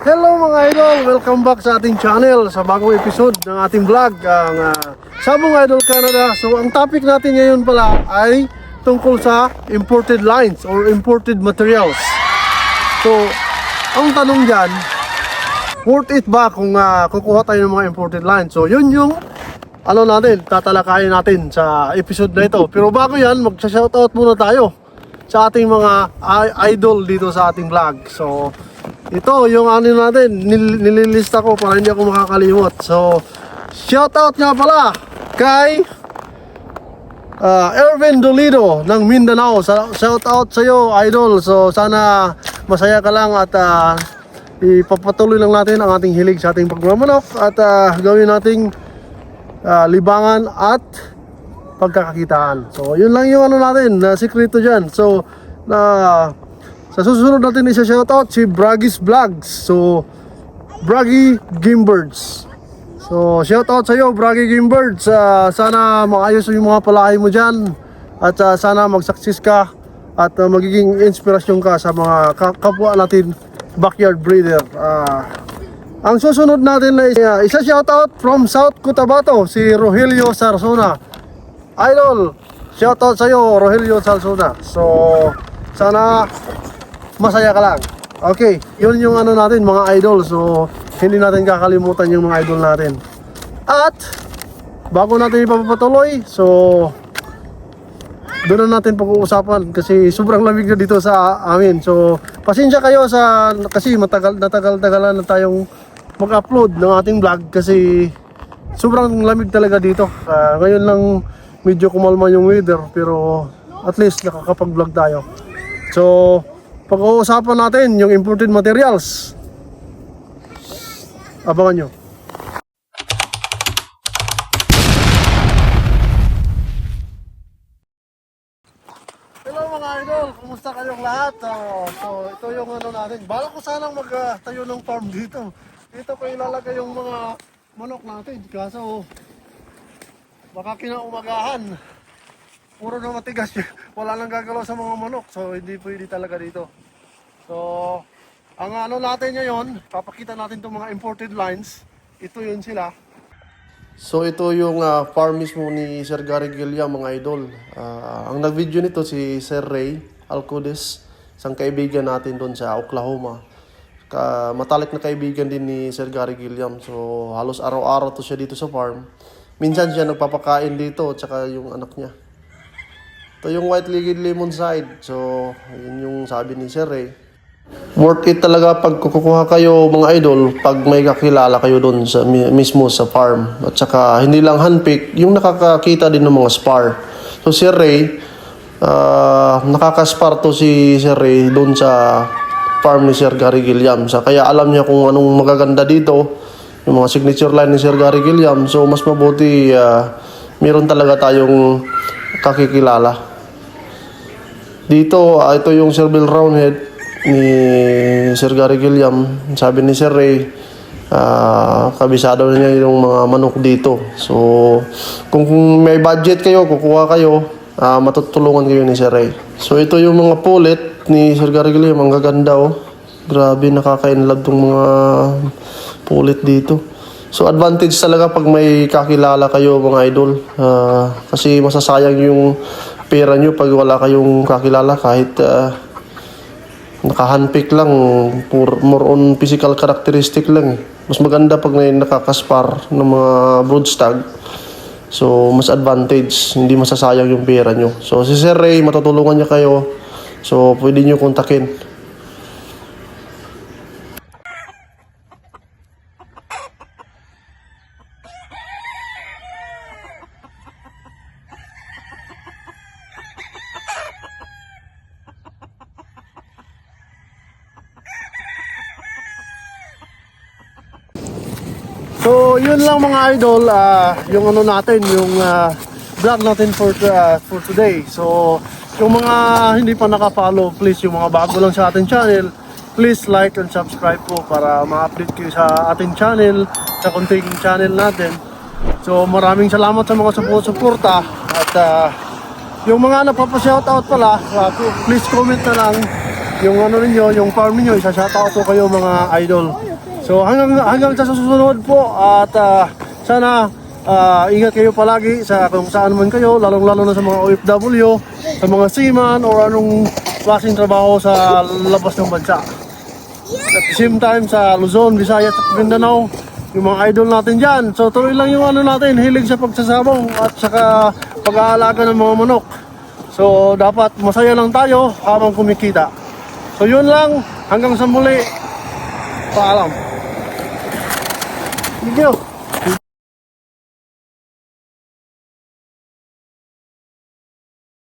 Hello mga idol! Welcome back sa ating channel sa bagong episode ng ating vlog, ang Sabong Idol Canada. So ang topic natin ngayon pala ay tungkol sa imported lines or imported materials. So ang tanong dyan, worth it ba kung kukuha tayo ng mga imported lines? So yun yung tatalakayin natin sa episode na ito. Pero bago yan, magsa-shoutout muna tayo sa ating mga idol dito sa ating vlog. So ito yung natin, nililista ko para hindi ako makakalimot. So shoutout nga pala kay Ervin Dolido ng Mindanao. Shoutout sa iyo, idol. So sana masaya ka lang at ipapatuloy lang natin ang ating hilig sa ating pagmamanok at gawin nating libangan at pagkakakitaan. So yun lang yung natin na sikreto dyan. So sa susunod natin isa-shoutout si Braggy's Vlogs. So Braggy Gamebirds. So shoutout sa iyo Braggy Gamebirds. Sana maayos yung mga palahay mo dyan. At sana mag-success ka at magiging inspirasyon ka sa mga kapwa natin backyard breeder. Ang susunod natin na isa-shoutout from South Cotabato, si Rogelio Sarsona. Idol, shoutout sa iyo Rogelio Sarsona. So sana masaya ka lang. Okay, yun yung natin mga idol. So hindi natin kakalimutan yung mga idol natin. At bago natin ipapatuloy, so doon na natin pag-uusapan kasi sobrang lamig na dito sa amin. So pasensya kayo kasi natagalan na tayong mag-upload ng ating vlog kasi sobrang lamig talaga dito. Ngayon lang medyo kumalma yung weather pero at least nakakapag-vlog tayo. So pag-uusapan natin yung imported materials. Abangan nyo. Hello mga idol, kumusta kayong lahat? So ito yung natin. Bala ko sanang magtayo ng farm dito. Dito ko ilalagay yung mga manok natin. Kaso baka kinaumagahan puro na matigas yun. Wala nang gagalaw sa mga manok. So hindi pwede talaga dito. So ang natin ngayon, papakita natin itong mga imported lines. Ito yun sila. So ito yung farm mismo ni Sir Gary Gilliam mga idol. Ang nag-video nito si Sir Ray Alcudes, isang kaibigan natin doon sa Oklahoma. Matalik na kaibigan din ni Sir Gary Gilliam. So halos araw-araw to siya dito sa farm. Minsan siya nagpapakain dito at saka yung anak niya. Ito yung white-legged lemon side. So, yun yung sabi ni Sir Ray. Worth it talaga pag kukuha kayo mga idol pag may kakilala kayo doon mismo sa farm. At saka hindi lang handpick, yung nakakakita din ng mga spar. So Sir Ray, nakakaspar to si Sir Ray doon sa farm ni Sir Gary Gilliam. Kaya alam niya kung anong magaganda dito, yung mga signature line ni Sir Gary Gilliam. So mas mabuti meron talaga tayong kakikilala. Dito, ito yung Silver Roundhead ni Sir Gary Gilliam. Sabi ni Sir Ray, kabisado na niya yung mga manok dito. So, kung may budget kayo, kukuha kayo, matutulungan kayo ni Sir Ray. So, ito yung mga pullet ni Sir Gary Gilliam. Ang gaganda Grabe, nakaka-inlove tong mga pullet dito. So, advantage talaga pag may kakilala kayo mga idol. Kasi masasayang yung pera nyo pag wala kayong kakilala kahit naka-handpick lang, more on physical characteristic lang. Mas maganda pag may nakakaspar ng mga broodstag. So mas advantage, hindi masasayang yung pera nyo. So si Sir Ray, matutulungan niya kayo. So pwede nyo kontakin. So yun lang mga idol, yung natin, yung vlog natin for today. So yung mga hindi pa naka-follow, please, yung mga bago lang sa ating channel, please like and subscribe po para ma-update kayo sa ating channel, sa konting channel natin. So maraming salamat sa mga suporta at yung mga napapa-shoutout pala, please comment na lang yung ninyo, yung farm niyo, isa-shoutout ko kayo mga idol. So hanggang sa susunod po at sana ingat kayo palagi sa kung saan man kayo, lalong-lalo na sa mga OFW, sa mga seaman or anong klaseng trabaho sa labas ng bansa. At the same time sa Luzon, Visayas at Mindanao, yung mga idol natin dyan. So tuloy lang yung ano natin, hilig sa pagsasabong at saka pag-aalaga ng mga manok. So dapat masaya lang tayo habang kumikita. So yun lang, hanggang sa muli, paalam. Thank you.